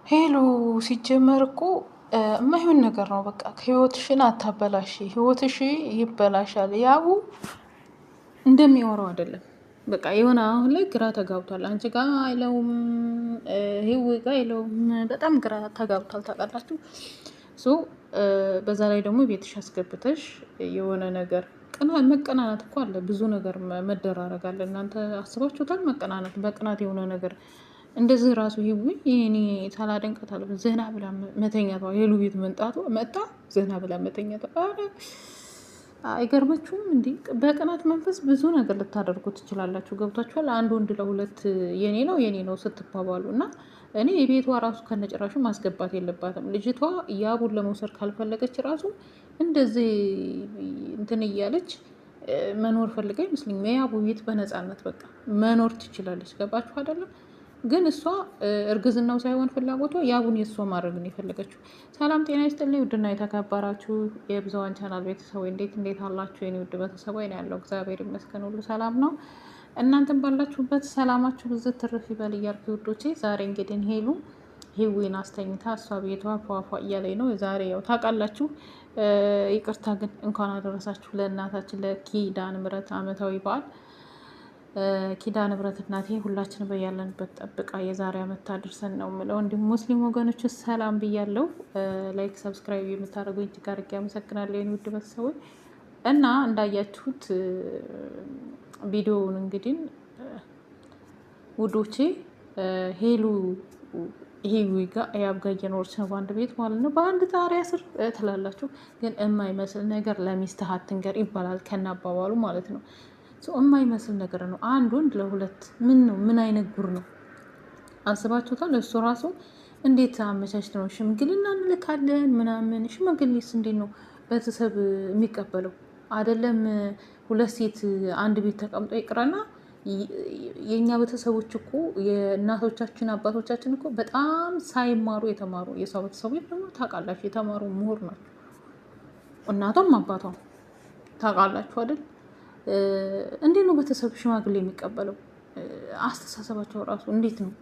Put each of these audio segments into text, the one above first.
ሄሉ ሲጀመር እኮ የማይሆን ነገር ነው። በቃ ህይወትሽን አታበላሽ፣ ህይወትሽ ይበላሻል። ያው እንደሚወራው አይደለም። በቃ የሆነ አሁን ላይ ግራ ተጋብቷል። አንቺ ጋ አይለውም፣ ህይወ ጋ አይለውም። በጣም ግራ ተጋብቷል። ታውቃላችሁ። በዛ ላይ ደግሞ ቤትሽ አስገብተሽ የሆነ ነገር መቀናናት እኮ አለ። ብዙ ነገር መደራረግ አለ። እናንተ አስባችሁታል? መቀናናት በቅናት የሆነ ነገር እንደዚህ ራሱ ይሄ እኔ ሳላደንቃት አለ ዘና ብላ መተኛቷ ሄሉ ቤት መጣ ዘና ብላ መተኛቷ አይገርማችሁም እንዴ? በቅናት መንፈስ ብዙ ነገር ልታደርጉ ትችላላችሁ። ገብቷችኋል? አንድ ወንድ ለሁለት የኔ ነው ስትባባሉ እና እኔ የቤቷ ራሱ ከነጭራሹ ማስገባት የለባትም ልጅቷ። ያቡን ለመውሰድ ካልፈለገች ራሱ እንደዚህ እንትን እያለች መኖር ፈልጋ ይመስለኛል። የያቡ ቤት በነፃነት በቃ መኖር ትችላለች። ገባችሁ አይደለም? ግን እሷ እርግዝናው ሳይሆን ፍላጎቷ ያቡን የእሷ ማድረግ ነው የፈለገችው። ሰላም ጤና ይስጥልኝ ውድና የተከበራችሁ የብዙኃን ቻናል ቤተሰቦች እንዴት አላችሁ? የኔ ውድ ቤተሰቦች ነው ያለው። እግዚአብሔር ይመስገን ሁሉ ሰላም ነው። እናንተም ባላችሁበት ሰላማችሁ ብዝት ትርፍ ይበል እያልኩ ውዶቼ፣ ዛሬ እንግዲህ ሄዊን አስተኝታ እሷ ቤቷ ፏፏ እያለኝ ነው። ዛሬ ያው ታውቃላችሁ። ይቅርታ ግን እንኳን አደረሳችሁ ለእናታችን ለኪዳነ ምሕረት ዓመታዊ በዓል። ኪዳነ ምሕረት እናቴ ሁላችን በያለንበት ጠብቃ የዛሬ ዓመት ታድርሰን ነው የምለው። እንዲሁም ሙስሊም ወገኖች ሰላም ብያለሁ። ላይክ ሰብስክራይብ የምታደርጉኝ እጅግ አድርጌ አመሰግናለሁ የኔ ውድ ቤተሰቦች። እና እንዳያችሁት ቪዲዮውን እንግዲህ ውዶቼ ሄሉ ሄዊ ጋር ያብጋ እየኖረች ነው በአንድ ቤት ማለት ነው፣ በአንድ ጣሪያ ስር ትላላችሁ። ግን የማይመስል ነገር ለሚስትህ አትንገር ይባላል ከናባባሉ ማለት ነው። የማይመስል ነገር ነው። አንድ ወንድ ለሁለት ምን አይነት ጉር ነው? አስባችሁታል? እሱ ራሱ እንዴት አመቻችት ነው ሽምግልና እንልካለን ምናምን። ሽማግሌስ እንዴት ነው ቤተሰብ የሚቀበለው? አይደለም ሁለት ሴት አንድ ቤት ተቀምጦ ይቅረና የእኛ ቤተሰቦች እኮ የእናቶቻችን አባቶቻችን እኮ በጣም ሳይማሩ የተማሩ የሰው ቤተሰቦች ደግሞ ታውቃላችሁ የተማሩ ምሁር ናቸው። እናቷም አባቷም ታውቃላችሁ አይደል? እንዴት ነው ቤተሰብ ሽማግሌ የሚቀበለው? አስተሳሰባቸው ራሱ እንዴት ነው?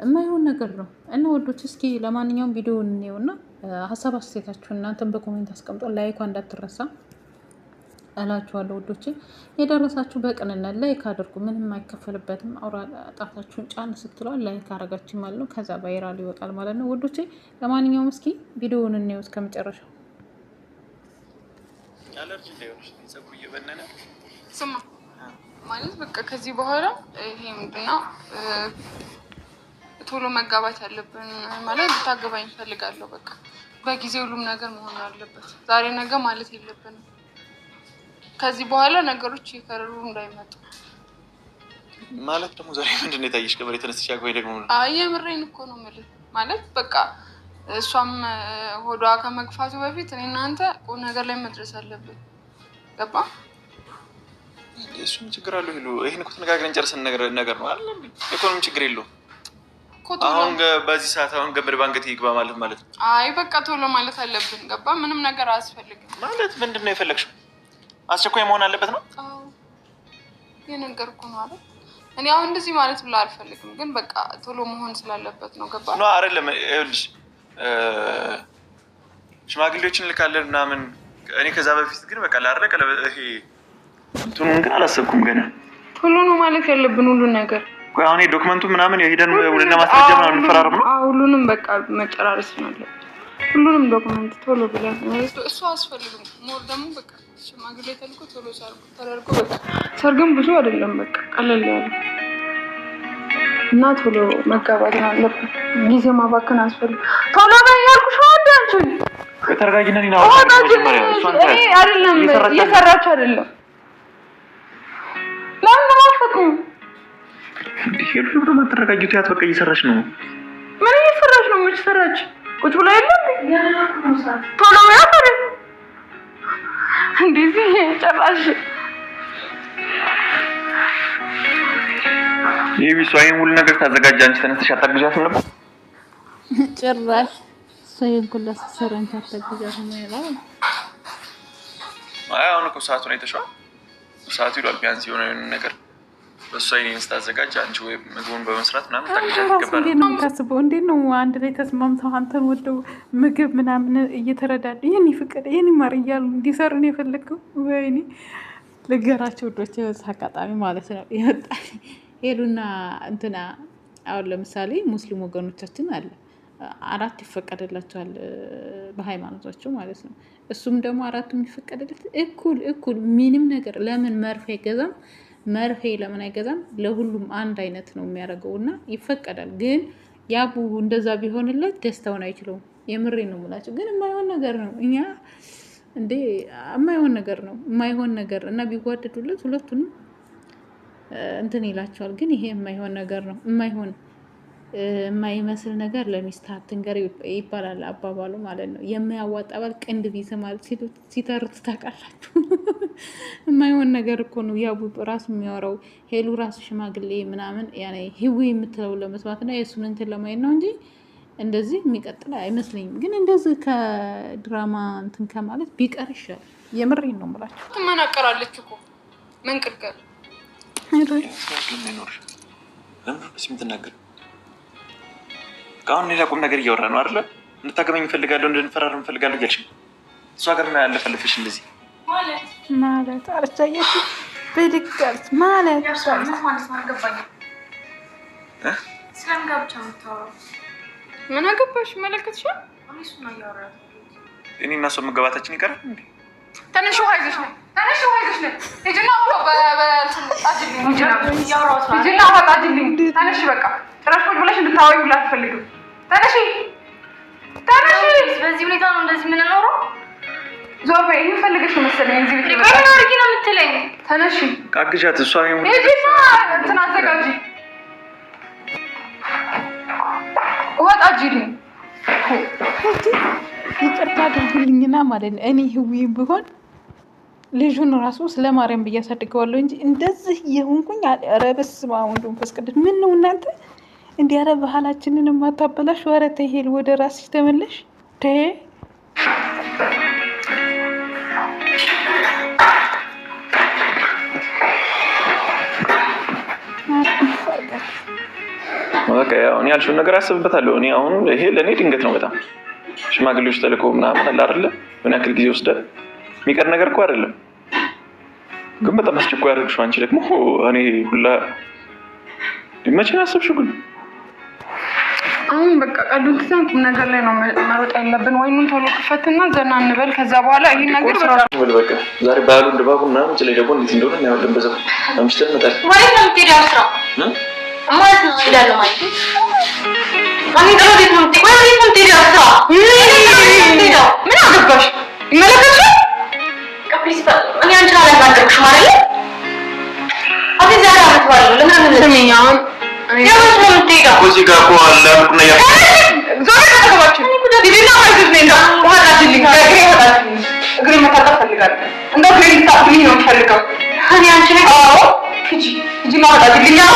የማይሆን ነገር ነው። እና ወዶች እስኪ ለማንኛውም ቪዲዮውን እንየውና ሀሳብ አስተያየታችሁን እናንተን በኮሜንት አስቀምጦ ላይኳ እንዳትረሳ እላችኋለሁ። ወዶች የደረሳችሁ በቅንነት ላይክ አድርጉ፣ ምንም አይከፈልበትም። አውራ ጣታችሁን ጫን ስትለዋል ላይክ አረጋችን ማለት ነው። ከዛ ቫይራል ይወጣል ማለት ነው። ወዶች ለማንኛውም እስኪ ቪዲዮውን እንየው እስከመጨረሻው። ስማ ማለት በቃ ከዚህ በኋላ ይሄ ምንድነው ቶሎ መጋባት ያለብን ማለት ልታገባኝ እፈልጋለሁ። በቃ በጊዜ ሁሉም ነገር መሆን አለበት። ዛሬ ነገ ማለት የለብንም። ከዚህ በኋላ ነገሮች እየከረሩ እንዳይመጡ። ማለት ደግሞ ዛሬ ምንድን ነው የታየሽ? ከመሬት ተነስተሽ አግባኝ ደግሞ አይ የምሬን እኮ ነው የምልህ። ማለት በቃ እሷም ሆዷ ከመግፋቱ በፊት እኔ እናንተ ቁም ነገር ላይ መድረስ አለብን። ገባ? እሱ ምን ችግር አለው? ይሄን እኮ ተነጋግረን ጨርሰን ነገር ነው አይደል? ኢኮኖሚ ችግር የለውም። አሁን በዚህ ሰዓት አሁን ገመድ ባንገት ይግባ ማለት ነው። አይ በቃ ቶሎ ማለት አለብን። ገባ? ምንም ነገር አያስፈልግም። ማለት ምንድን ነው የፈለግሽው? አስቸኳይ መሆን አለበት ነው? አዎ የነገርኩህ ነው አይደል? እኔ አሁን እንደዚህ ማለት ብላ አልፈልግም፣ ግን በቃ ቶሎ መሆን ስላለበት ነው። ገባ? ነው አይደለም? ይኸውልሽ ሽማግሌዎችን እንልካለን ምናምን። እኔ ከዛ በፊት ግን በቃ ላረቀ ይሄ እንትኑን ግን አላሰብኩም ገና። ቶሎ ነው ማለት ያለብን ሁሉን ነገር። አሁን ዶክመንቱ ምናምን የሄደን ውልና ማስረጃ ምናምን እንፈራረም ነው። ሁሉንም በቃ መጨራረስ ነው አለብን። ሁሉንም ዶክመንት ቶሎ ብለን እሱ አስፈልግም። ሞር ደግሞ በቃ ሽማግሌ ተልኮ ቶሎ ተደርጎ በቃ ሰርግም ብዙ አይደለም፣ በቃ ቀለል ያለ እና ቶሎ መጋባት ነው አለብን። ጊዜ ማባከን አስፈልግ። ቶሎ በይ ያልኩሽ ወዳንቺ ተረጋጊና ሊና አይደለም እየሰራች አይደለም። ለምን አትፈቅም? ይሄ ሁሉ ማተረጋጊቱ ያት በቃ እየሰራች ነው። ምን እየሰራች ነው? ምን ሰራች? ቁጭ ብላ የለም ቶሎ በይ አታሪ እንደዚህ ጨራሽ ይሄ ሁሉ ነገር ታዘጋጅ። አንቺ ተነስተሽ አታግዣትም ነበር? ጭራሽ ሰይን ኩላ ሰረን ታተግዣት ነው ያለው። አሁን እኮ ሰዓቱን አይተሽዋል። ሰዓቱ ይሏል። ቢያንስ የሆነ ነገር በሷ ይሄን ስታዘጋጅ አንቺ ወይ ምግቡን በመስራት ምናምን ታግዣት ይገባል። እንዴት ነው የምታስበው? እንዴት ነው አንድ ላይ ተስማምተው አንተን ወደው ምግብ ምናምን እየተረዳዱ የኔ ፍቅር የኔ ማር እያሉ እንዲሰሩ ነው የፈለግከው? ወይኔ ልገራቸው ወዶች አጋጣሚ ማለት ነው ይወጣ ሄሉና እንትና። አሁን ለምሳሌ ሙስሊም ወገኖቻችን አለ 4 ይፈቀድላቸዋል በሃይማኖታቸው ማለት ነው። እሱም ደግሞ 4 የሚፈቀድለት እኩል ምንም ነገር ለምን መርፌ አይገዛም? መርፌ ለምን አይገዛም? ለሁሉም አንድ አይነት ነው የሚያደርገው እና ይፈቀዳል። ግን ያቡ እንደዛ ቢሆንለት ደስታውን አይችለውም። የምሬ ነው የምላቸው። ግን የማይሆን ነገር ነው። እኛ እንዴ የማይሆን ነገር እና ቢጓደዱለት ሁለቱንም እንትን ይላቸዋል። ግን ይሄ የማይሆን ነገር ነው። የማይመስል ነገር ለሚስት አትንገር ይባላል አባባሉ ማለት ነው። የማያዋጣ ባል ቅንድብ ይስማል ሲተርት ታውቃላችሁ። የማይሆን ነገር እኮ ነው ያቡ ራሱ የሚያወራው። ሄሉ ራሱ ሽማግሌ ምናምን ያኔ ህዊ የምትለው ለመስማት እና የእሱን እንትን ለማየት ነው እንጂ እንደዚህ የሚቀጥል አይመስለኝም። ግን እንደዚህ ከድራማ እንትን ከማለት ቢቀር ይሻል። የምሬን ነው የምላችሁ። ትመናቀራለች እኮ መንቅልቀል ምትናገር አሁን ሌላ ቁም ነገር እያወራ ነው አይደለ? እንድታገበኝ እፈልጋለሁ፣ እንድንፈራረም እፈልጋለሁ እያልሽ ነው። እሷ ጋር ነው ያለፈልፍሽ እንደዚህ ማለት አርቻየት በድጋት ማለት ስለምጋብቻ የምታወራው ምን አገባሽ? መለከትሻል። እኔ እና እሷ መጋባታችን ይቀራል እንዴ? ተነሽ ውሃ ይዘሽ ነይ። ሂጂና ውሃ ጣጅልኝ። ተነሽ በቃ ጭራሽ ቁጭ ብለሽ እንድታወይ ብላ አትፈልግም። ተነሽ። በዚህ ሁኔታ ነው እንደዚህ የምንኖረው? ዞር በይ። ይሄን ፈልገሽ መሰለኝ እዚህ ቤት ነው አድርጊ ነው የምትለኝ። ተነሽ አግዣት። እሷ ሂጂና እንትን አዘጋጂ። ውሃ ጣጅልኝ። ይቅርታ አድርጉልኝና ማለት ነው እኔ ህዊ ብሆን ልጁን ራሱ ስለ ማርያም ብዬ አሳድገዋለሁ እንጂ እንደዚህ የሆንኩኝ ኧረ በስመ አብ ወወልድ ወመንፈስ ቅዱስ። ምን ነው እናንተ እንዲህ ኧረ ባህላችንን የማታበላሽ። ኧረ ተይ ሄል ወደ ራስሽ ተመለሽ። ተይ በቃ ያው እኔ ያልሽውን ነገር አስብበታለሁ። እኔ አሁን ይሄ ለእኔ ድንገት ነው በጣም ሽማግሌዎች ተልኮ ምናምን አለ አይደለ? ምን ያክል ጊዜ ወስደህ የሚቀር ነገር እኮ አይደለም። ግን በጣም አስቸኳይ ያደርግሽው አንቺ ደግሞ እኔ ሁላ መቼ አሰብሽው? ግን አሁን በቃ ቀዱን ትተን ቁም ነገር ላይ ነው መሮጥ ያለብን። ወይኑን ቶሎ ክፈትና ዘና እንበል። ከዛ በኋላ ይሄን ነገር በቃ ዛሬ ባሉ እንደባቡና ምንጭ ላይ ደግሞ እንዴት እንደሆነ እናያለን። በዛ አምስተን መጣል ወይ ነው የምትሄደው ስራ ማለት ነው። ሄዳለሁ ማለት እኔ ጥሩ ቤት ነው ወይ ቤት ነው ያሳ ምን አገባሽ ይመለከትሽ ፕሊዝ እኔ አንቺን አላናገርኩሽም አይደል አዚ ዛሬ አትዋል ለምን ለምኛውን ያውስ ነው የምትሄደው እዚህ ጋር እኮ አለ ምንድነው ያ ዛሬ ተከባችሁ ዲዲና አይደል ነው እንደው ወጣችልኝ እግሬ መታጠብ ፈልጋለሁ እንደው ክሊኒክ ታጥልኝ ነው የምፈልገው እኔ አንቺ ነኝ አዎ ሂጂ ማውጣትልኝ ያው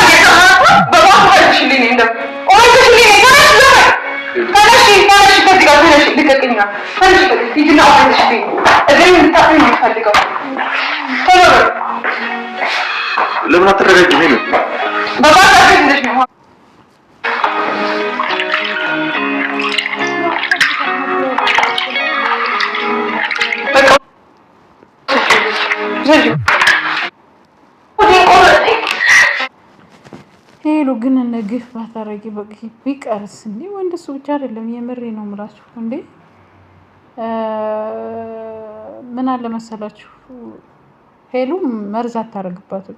በባሱ አይሽልኝ እንደው ኦይሽልኝ ታነሽ ከዚህ ጋር ታነሽ ልቀቅኛ ታነሽ ሂጂና አውጣትልኝ እግሬ መታጠብ ነው የምፈልገው ቶሎ ለምን አትረጋጊም ይሉ በባሱ አይሽልኝ ነው ሄሉ ግን ግፍ ባታረጊ በቃ ቢቀርስ እንዴ ወንድ እሱ ብቻ አይደለም የምሬ ነው የምላችሁ እንዴ ምን አለ መሰላችሁ ሄሉ መርዝ አታረግባትም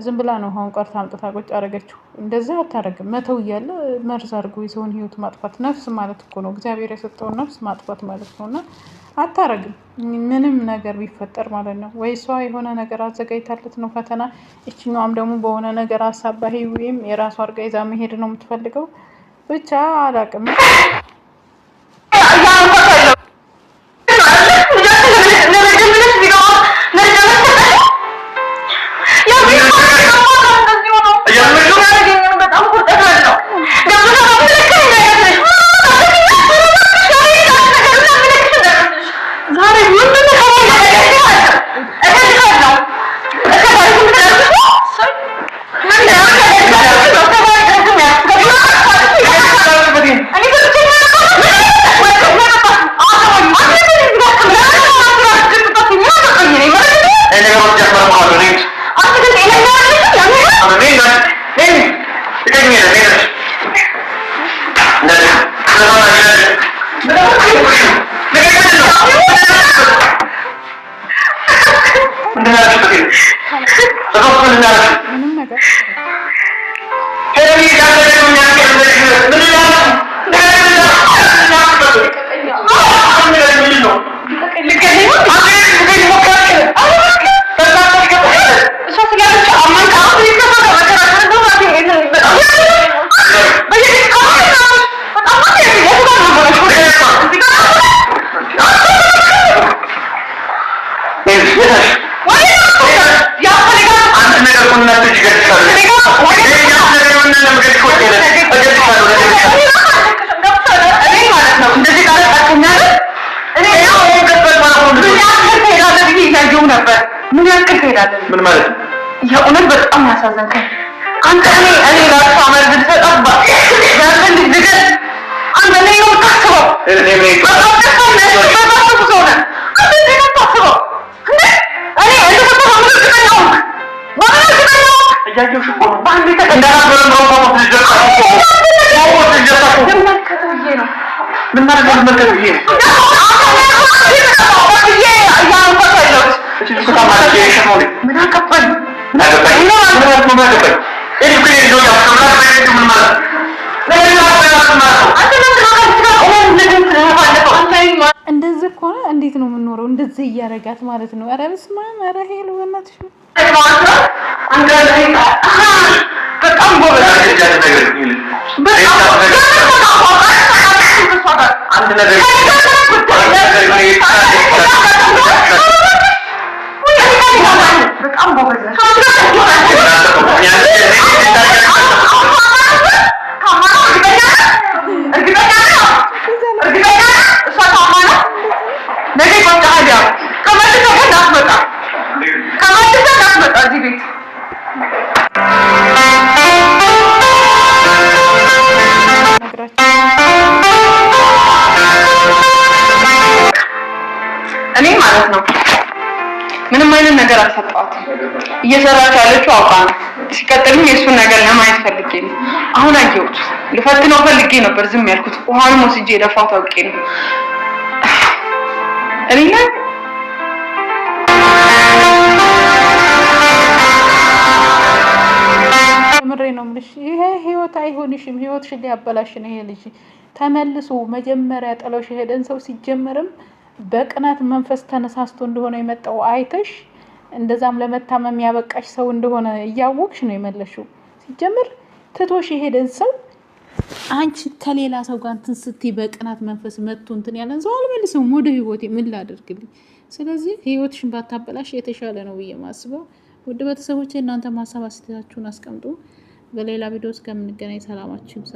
ዝም ብላ ነው አሁን ቀርታ አምጥታ ቁጭ አረገችው እንደዛ አታረግም መተው እያለ መርዝ አድርጎ የሰውን ህይወት ማጥፋት ነፍስ ማለት እኮ ነው እግዚአብሔር የሰጠውን ነፍስ ማጥፋት ማለት ነውና አታረግም ምንም ነገር ቢፈጠር ማለት ነው ወይ እሷ የሆነ ነገር አዘጋጅታለት ነው ፈተና እቺኛውም ደግሞ በሆነ ነገር አሳባሂ ወይም የራሷ አርጋ ይዛ መሄድ ነው የምትፈልገው ብቻ አላቅም ምን ማለት ነው የእውነት በጣም ያሳዘንከኝ አንተ እኔ ራሱ አመር ልትሰጣባ ያንተን ልጅ አንተ ነኝ ነው ታስበው እኔ እንደዚህ ከሆነ እንዴት ነው የምንኖረው እንደዚህ እያረጋት ማለት ነው ኧረ በስመ አብ ኧረ ሄሉ በእናትሽ በጣም ጎበዝ አንድ ነገር በጣም ጎበዝ እኔ ማለት ነው ምንም አይነት ነገር አልሰጠዋትም እየሰራች ያለችው አውቃ ነው ሲቀጥልም የእሱን ነገር ለማየት ፈልጌ ነው አሁን አየሁት ልፈትነው ፈልጌ ነበር ዝም ያልኩት ውሃንም ወስጄ ደፋው ታውቄ ነው እኔ የምሬ ነው የምልሽ። ይሄ ህይወት አይሆንሽም። ህይወትሽን ሊያበላሽ ነው ይሄ ልጅ። ተመልሶ መጀመሪያ ጥሎሽ የሄደን ሰው ሲጀመርም በቅናት መንፈስ ተነሳስቶ እንደሆነ የመጣው አይተሽ እንደዛም ለመታመም ያበቃሽ ሰው እንደሆነ እያወቅሽ ነው የመለሽው። ሲጀምር ትቶሽ የሄደን ሰው አንቺ ከሌላ ሰው ጋር እንትን ስትይ በቅናት መንፈስ መጥቶ እንትን ያለን ሰው አልመልሰውም ወደ ህይወቴ ምን ላደርግልኝ? ስለዚህ ህይወትሽን ባታበላሽ የተሻለ ነው ብዬ ማስበው። ውድ ቤተሰቦቼ እናንተ ሀሳብ አስተያየታችሁን አስቀምጡ። በሌላ ቪዲዮ እስከምንገናኝ ሰላማችሁ ይብዛ።